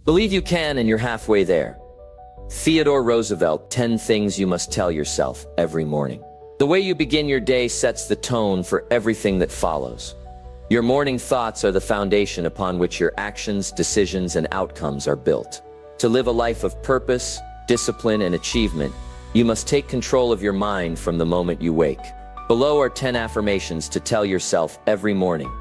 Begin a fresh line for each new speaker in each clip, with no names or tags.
Believe you can and you're halfway there. Theodore Roosevelt, 10 things you must tell yourself every morning. The way you begin your day sets the tone for everything that follows. Your morning thoughts are the foundation upon which your actions, decisions, and outcomes are built. To live a life of purpose, discipline, and achievement, you must take control of your mind from the moment you wake. Below are 10 affirmations to tell yourself every morning,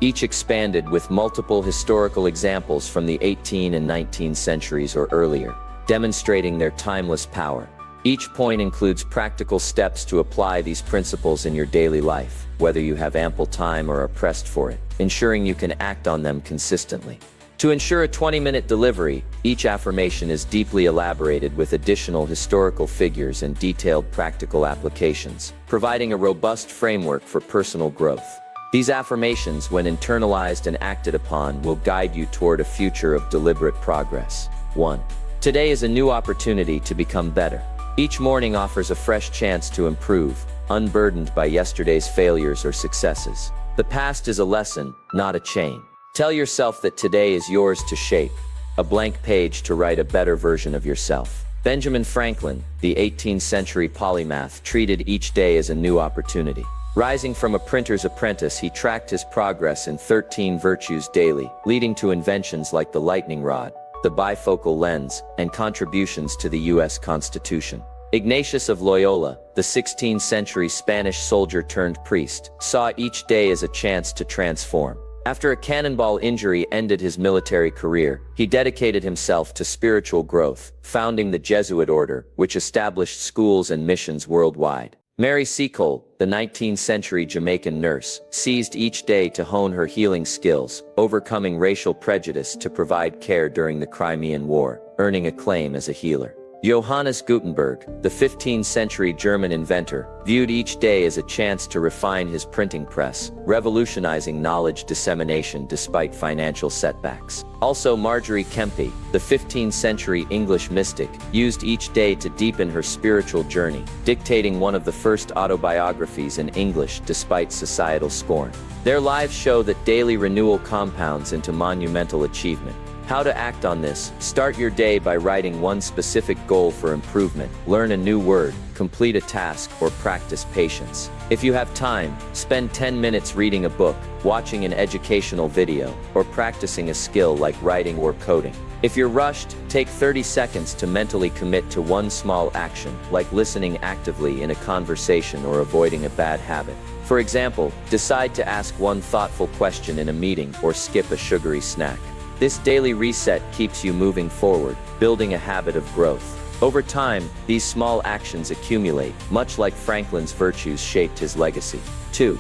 each expanded with multiple historical examples from the 18th and 19th centuries or earlier, demonstrating their timeless power. Each point includes practical steps to apply these principles in your daily life, whether you have ample time or are pressed for it, ensuring you can act on them consistently. To ensure a 20-minute delivery, each affirmation is deeply elaborated with additional historical figures and detailed practical applications, providing a robust framework for personal growth. These affirmations, when internalized and acted upon, will guide you toward a future of deliberate progress. 1. Today is a new opportunity to become better. Each morning offers a fresh chance to improve, unburdened by yesterday's failures or successes. The past is a lesson, not a chain. Tell yourself that today is yours to shape, a blank page to write a better version of yourself. Benjamin Franklin, the 18th century polymath, treated each day as a new opportunity. Rising from a printer's apprentice, he tracked his progress in 13 virtues daily, leading to inventions like the lightning rod, the bifocal lens, and contributions to the U.S. Constitution. Ignatius of Loyola, the 16th century Spanish soldier turned priest, saw each day as a chance to transform. After a cannonball injury ended his military career, he dedicated himself to spiritual growth, founding the Jesuit order, which established schools and missions worldwide. Mary Seacole, the 19th century Jamaican nurse, seized each day to hone her healing skills, overcoming racial prejudice to provide care during the Crimean War, earning acclaim as a healer. Johannes Gutenberg, the 15th century German inventor, viewed each day as a chance to refine his printing press, revolutionizing knowledge dissemination despite financial setbacks. Also, Marjorie Kempe, the 15th century English mystic, used each day to deepen her spiritual journey, dictating one of the first autobiographies in English despite societal scorn. Their lives show that daily renewal compounds into monumental achievement. How to act on this: start your day by writing one specific goal for improvement, learn a new word, complete a task, or practice patience. If you have time, spend 10 minutes reading a book, watching an educational video, or practicing a skill like writing or coding. If you're rushed, take 30 seconds to mentally commit to one small action, like listening actively in a conversation or avoiding a bad habit. For example, decide to ask one thoughtful question in a meeting or skip a sugary snack. This daily reset keeps you moving forward, building a habit of growth. Over time, these small actions accumulate, much like Franklin's virtues shaped his legacy. 2.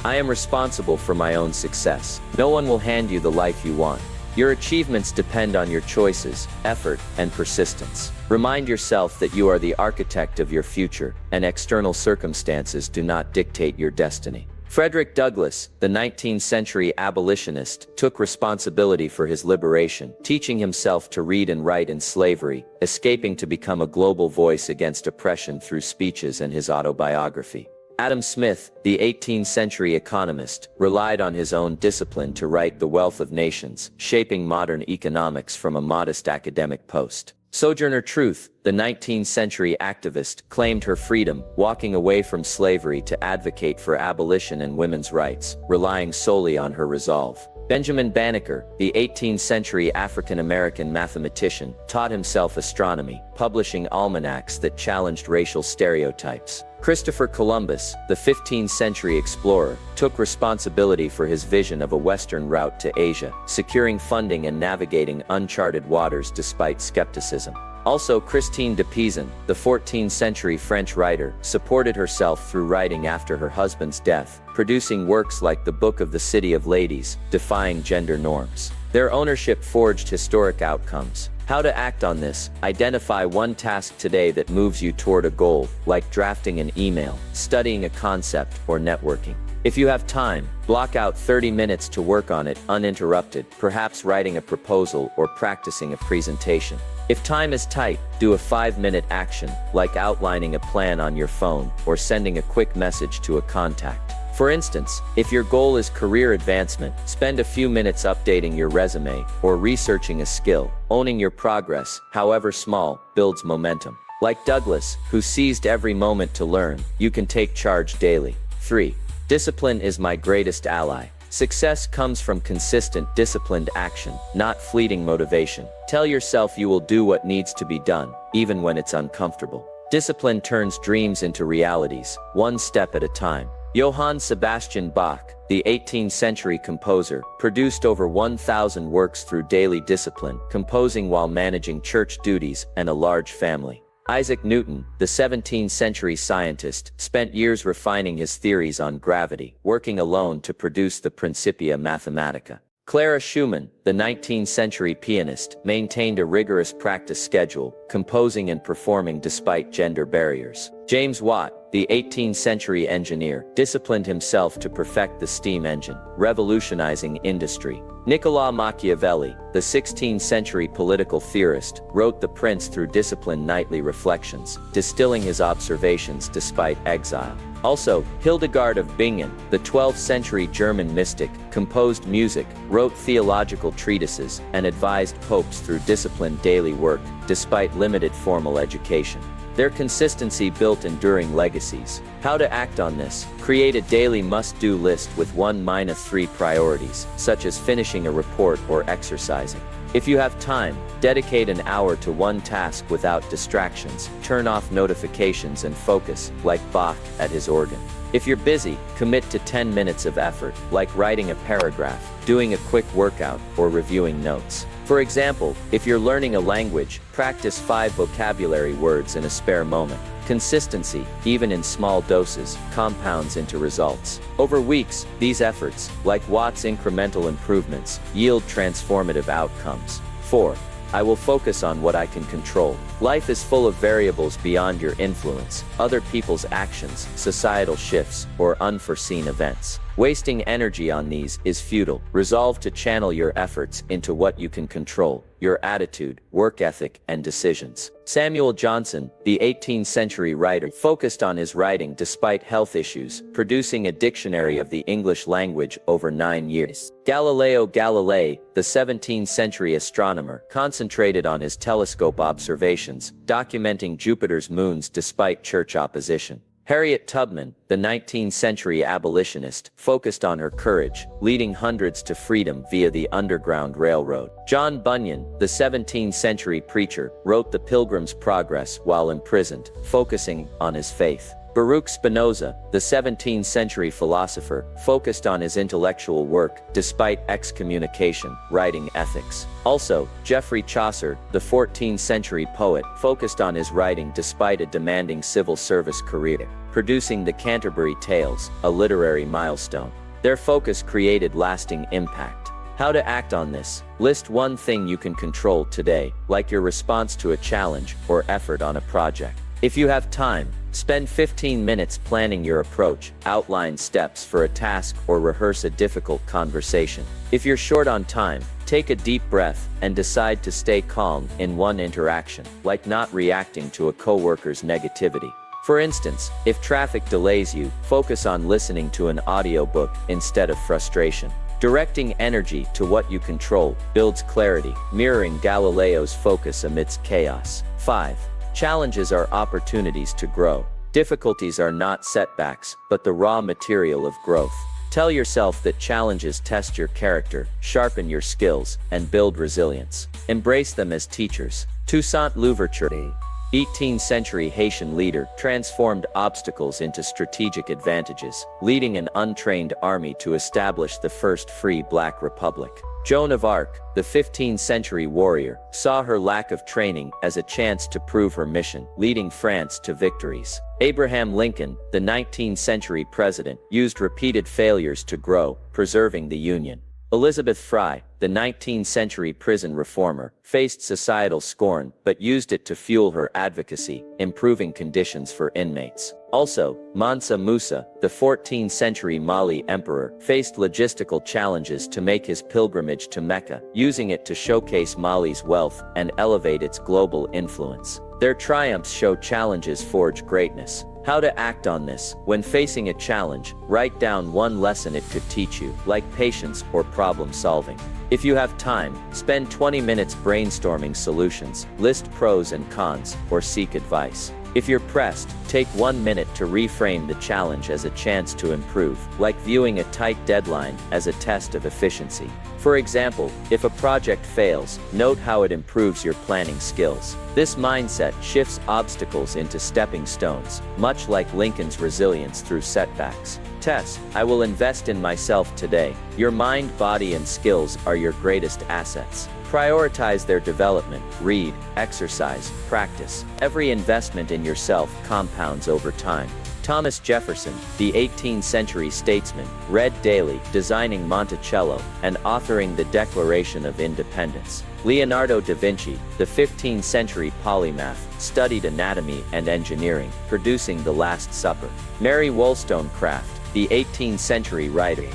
I am responsible for my own success. No one will hand you the life you want. Your achievements depend on your choices, effort, and persistence. Remind yourself that you are the architect of your future, and external circumstances do not dictate your destiny. Frederick Douglass, the 19th century abolitionist, took responsibility for his liberation, teaching himself to read and write in slavery, escaping to become a global voice against oppression through speeches and his autobiography. Adam Smith, the 18th century economist, relied on his own discipline to write The Wealth of Nations, shaping modern economics from a modest academic post. Sojourner Truth, the 19th century activist, claimed her freedom, walking away from slavery to advocate for abolition and women's rights, relying solely on her resolve. Benjamin Banneker, the 18th century African-American mathematician, taught himself astronomy, publishing almanacs that challenged racial stereotypes. Christopher Columbus, the 15th century explorer, took responsibility for his vision of a western route to Asia, securing funding and navigating uncharted waters despite skepticism. Also, Christine de Pizan, the 14th century French writer, supported herself through writing after her husband's death, producing works like the Book of the City of Ladies, defying gender norms. Their ownership forged historic outcomes. How to act on this: identify one task today that moves you toward a goal, like drafting an email, studying a concept, or networking. If you have time, block out 30 minutes to work on it uninterrupted, perhaps writing a proposal or practicing a presentation. If time is tight, do a 5-minute action, like outlining a plan on your phone or sending a quick message to a contact. For instance, if your goal is career advancement, spend a few minutes updating your resume or researching a skill. Owning your progress, however small, builds momentum. Like Douglas, who seized every moment to learn, you can take charge daily. 3. Discipline is my greatest ally. Success comes from consistent, disciplined action, not fleeting motivation. Tell yourself you will do what needs to be done, even when it's uncomfortable. Discipline turns dreams into realities, one step at a time. Johann Sebastian Bach, the 18th century composer, produced over 1,000 works through daily discipline, composing while managing church duties and a large family. Isaac Newton, the 17th century scientist, spent years refining his theories on gravity, working alone to produce the Principia Mathematica. Clara Schumann, the 19th century pianist, maintained a rigorous practice schedule, composing and performing despite gender barriers. James Watt, the 18th century engineer, disciplined himself to perfect the steam engine, revolutionizing industry. Niccolo Machiavelli, the 16th century political theorist, wrote The Prince through disciplined nightly reflections, distilling his observations despite exile. Also, Hildegard of Bingen, the 12th century German mystic, composed music, wrote theological treatises, and advised popes through disciplined daily work, despite limited formal education. Their consistency built enduring legacies. How to act on this? Create a daily must-do list with 1-3 priorities, such as finishing a report or exercising. If you have time, dedicate an hour to one task without distractions. Turn off notifications and focus, like Bach at his organ. If you're busy, commit to 10 minutes of effort, like writing a paragraph, doing a quick workout, or reviewing notes. For example, if you're learning a language, practice 5 vocabulary words in a spare moment. Consistency, even in small doses, compounds into results. Over weeks, these efforts, like Watt's incremental improvements, yield transformative outcomes. 4. I will focus on what I can control. Life is full of variables beyond your influence, other people's actions, societal shifts, or unforeseen events. Wasting energy on these is futile. Resolve to channel your efforts into what you can control: your attitude, work ethic, and decisions. Samuel Johnson, the 18th century writer, focused on his writing despite health issues, producing a dictionary of the English language over 9 years. Galileo Galilei, the 17th century astronomer, concentrated on his telescope observations, documenting Jupiter's moons despite church opposition. Harriet Tubman, the 19th century abolitionist, focused on her courage, leading hundreds to freedom via the Underground Railroad. John Bunyan, the 17th century preacher, wrote The Pilgrim's Progress while imprisoned, focusing on his faith. Baruch Spinoza, the 17th century philosopher, focused on his intellectual work despite excommunication, writing ethics. Also, Geoffrey Chaucer, the 14th century poet, focused on his writing despite a demanding civil service career, producing the Canterbury Tales, a literary milestone. Their focus created lasting impact. How to act on this? List one thing you can control today, like your response to a challenge or effort on a project. If you have time, spend 15 minutes planning your approach, outline steps for a task, or rehearse a difficult conversation. If you're short on time, take a deep breath and decide to stay calm in one interaction, like not reacting to a coworker's negativity. For instance, if traffic delays you, focus on listening to an audiobook instead of frustration. Directing energy to what you control builds clarity, mirroring Galileo's focus amidst chaos. 5. Challenges are opportunities to grow. Difficulties are not setbacks, but the raw material of growth. Tell yourself that challenges test your character, sharpen your skills, and build resilience. Embrace them as teachers. Toussaint Louverture, 18th century Haitian leader, transformed obstacles into strategic advantages, leading an untrained army to establish the first free Black republic. Joan of Arc, the 15th century warrior, saw her lack of training as a chance to prove her mission, leading France to victories. Abraham Lincoln, the 19th century president, used repeated failures to grow, preserving the Union. Elizabeth Fry, the 19th century prison reformer, faced societal scorn but used it to fuel her advocacy, improving conditions for inmates. Also, Mansa Musa, the 14th century Mali emperor, faced logistical challenges to make his pilgrimage to Mecca, using it to showcase Mali's wealth and elevate its global influence. Their triumphs show challenges forge greatness. How to act on this. When facing a challenge, write down one lesson it could teach you, like patience or problem solving. If you have time, spend 20 minutes brainstorming solutions, list pros and cons, or seek advice. If you're pressed, take 1 minute to reframe the challenge as a chance to improve, like viewing a tight deadline as a test of efficiency. For example, if a project fails, note how it improves your planning skills. This mindset shifts obstacles into stepping stones, much like Lincoln's resilience through setbacks. Test. I will invest in myself today. Your mind, body, and skills are your greatest assets. Prioritize their development. Read, exercise, practice. Every investment in yourself compounds over time. Thomas Jefferson, the 18th century statesman, read daily, designing Monticello and authoring the Declaration of Independence. Leonardo da Vinci, the 15th century polymath, studied anatomy and engineering, producing The Last Supper. Mary Wollstonecraft, the 18th century writer,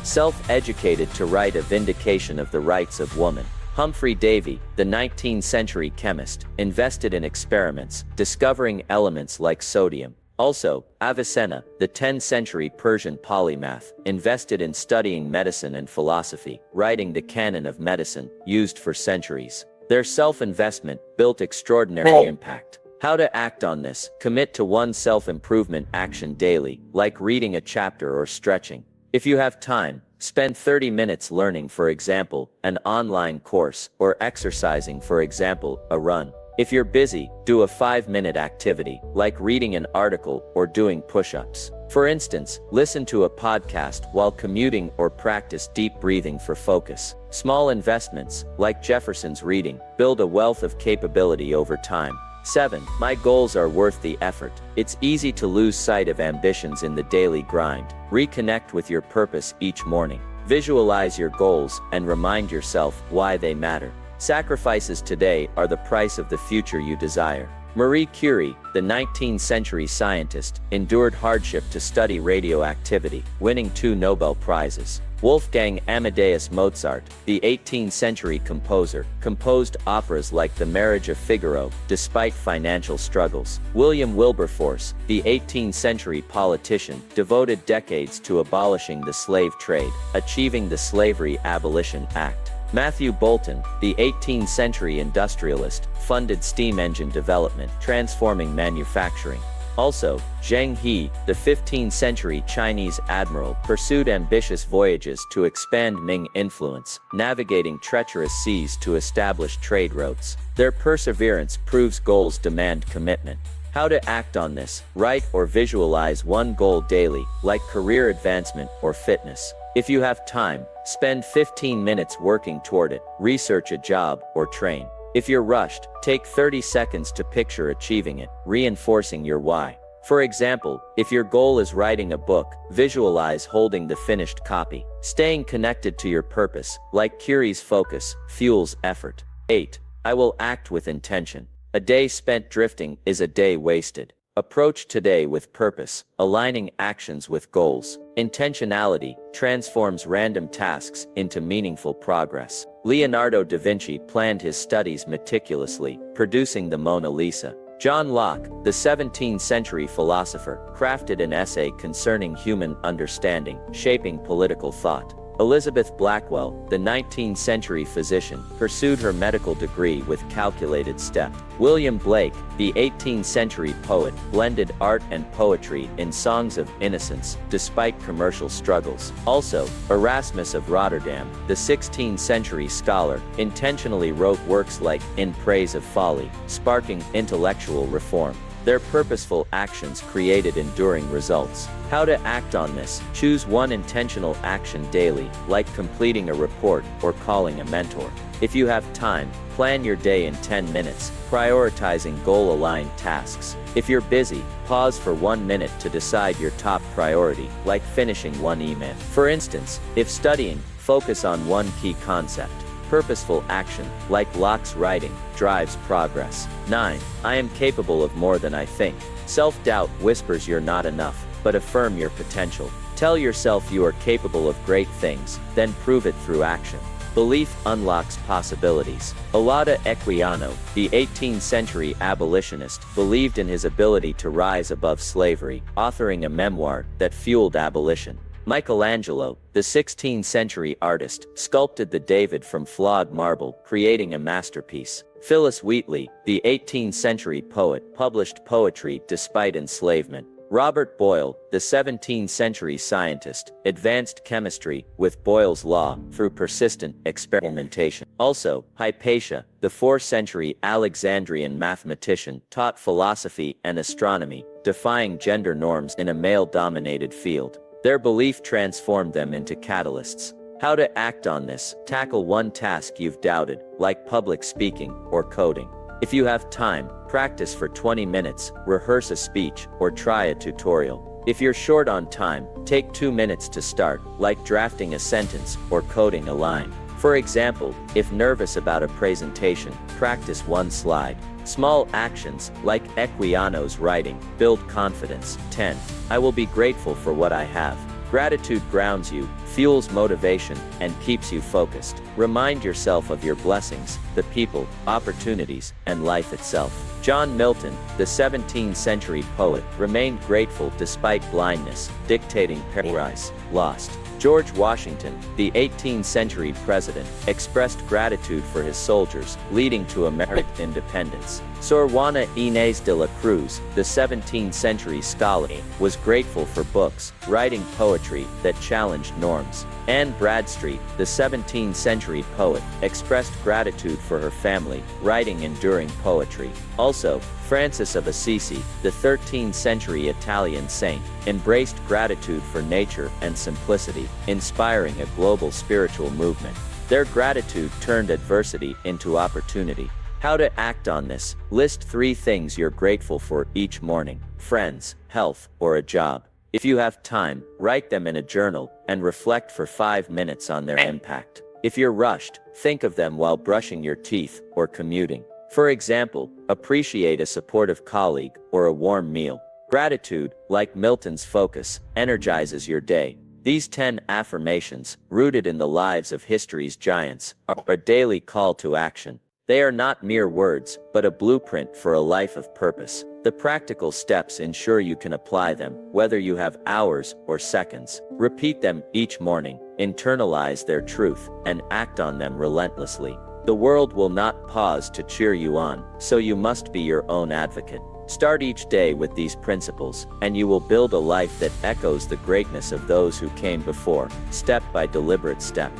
self-educated to write A Vindication of the Rights of Woman. Humphrey Davy, the 19th century chemist, invested in experiments, discovering elements like sodium. Also, Avicenna, the 10th century Persian polymath, invested in studying medicine and philosophy, writing the canon of medicine, used for centuries. Their self-investment built extraordinary impact. How to act on this. Commit to one self-improvement action daily, like reading a chapter or stretching. If you have time, spend 30 minutes learning, for example, an online course, or exercising, for example, a run. If you're busy, do a 5-minute activity, like reading an article or doing push-ups. For instance, listen to a podcast while commuting or practice deep breathing for focus. Small investments, like Jefferson's reading, build a wealth of capability over time. 7. My goals are worth the effort. It's easy to lose sight of ambitions in the daily grind. Reconnect with your purpose each morning. Visualize your goals and remind yourself why they matter. Sacrifices today are the price of the future you desire. Marie Curie, the 19th century scientist, endured hardship to study radioactivity, winning 2 Nobel Prizes. Wolfgang Amadeus Mozart, the 18th century composer, composed operas like The Marriage of Figaro, despite financial struggles. William Wilberforce, the 18th century politician, devoted decades to abolishing the slave trade, achieving the Slavery Abolition Act. Matthew Boulton, the 18th century industrialist, funded steam engine development, transforming manufacturing. Also, Zheng He, the 15th century Chinese admiral, pursued ambitious voyages to expand Ming influence, navigating treacherous seas to establish trade routes. Their perseverance proves goals demand commitment. How to act on this. Write or visualize one goal daily, like career advancement or fitness. If you have time, spend 15 minutes working toward it. Research a job or train. If you're rushed, take 30 seconds to picture achieving it, reinforcing your why. For example, if your goal is writing a book, visualize holding the finished copy. Staying connected to your purpose, like Curie's focus, fuels effort. 8. I will act with intention. A day spent drifting is a day wasted. Approach today with purpose, aligning actions with goals. Intentionality transforms random tasks into meaningful progress. Leonardo da Vinci planned his studies meticulously, producing the Mona Lisa. John Locke, the 17th century philosopher, crafted an essay concerning human understanding, shaping political thought. Elizabeth Blackwell, the 19th century physician, pursued her medical degree with calculated step. William Blake, the 18th century poet, blended art and poetry in songs of innocence, despite commercial struggles. Also, Erasmus of Rotterdam, the 16th century scholar, intentionally wrote works like In Praise of Folly, sparking intellectual reform. Their purposeful actions created enduring results. How to act on this. Choose one intentional action daily, like completing a report or calling a mentor. If you have time, plan your day in 10 minutes, prioritizing goal-aligned tasks. If you're busy, pause for 1 minute to decide your top priority, like finishing one email. For instance, if studying, focus on one key concept. Purposeful action, like Locke's writing, drives progress. 9. I am capable of more than I think. Self-doubt whispers you're not enough, but affirm your potential. Tell yourself you are capable of great things, then prove it through action. Belief unlocks possibilities. Olaudah Equiano, the 18th century abolitionist, believed in his ability to rise above slavery, authoring a memoir that fueled abolition. Michelangelo, the 16th century artist, sculpted the David from flawed marble, creating a masterpiece. Phyllis Wheatley, the 18th century poet, published poetry despite enslavement. Robert Boyle, the 17th century scientist, advanced chemistry with Boyle's law through persistent experimentation. Also, Hypatia, the 4th century Alexandrian mathematician, taught philosophy and astronomy, defying gender norms in a male-dominated field. Their belief transformed them into catalysts. How to act on this: tackle one task you've doubted, like public speaking or coding. If you have time, practice for 20 minutes, rehearse a speech, or try a tutorial. If you're short on time, take 2 minutes to start, like drafting a sentence or coding a line. For example, if nervous about a presentation, practice one slide. Small actions, like Equiano's writing, build confidence. 10. I will be grateful for what I have. Gratitude grounds you, fuels motivation, and keeps you focused. Remind yourself of your blessings, the people, opportunities, and life itself. John Milton, the 17th century poet, remained grateful despite blindness, dictating Paradise Lost. George Washington, the 18th century president, expressed gratitude for his soldiers, leading to American independence. Sor Juana Inés de la Cruz, the 17th century scholar, was grateful for books, writing poetry that challenged norms. Anne Bradstreet, the 17th century poet, expressed gratitude for her family, writing enduring poetry. Also, Francis of Assisi, the 13th century Italian saint, embraced gratitude for nature and simplicity, inspiring a global spiritual movement. Their gratitude turned adversity into opportunity. How to act on this: list 3 things you're grateful for each morning: friends, health, or a job. If you have time, write them in a journal and reflect for 5 minutes on their impact. If you're rushed, think of them while brushing your teeth or commuting. For example, appreciate a supportive colleague or a warm meal. Gratitude, like Milton's focus, energizes your day. These 10 affirmations, rooted in the lives of history's giants, are a daily call to action. They are not mere words, but a blueprint for a life of purpose. The practical steps ensure you can apply them, whether you have hours or seconds. Repeat them each morning, internalize their truth, and act on them relentlessly. The world will not pause to cheer you on, so you must be your own advocate. Start each day with these principles, and you will build a life that echoes the greatness of those who came before, step by deliberate step.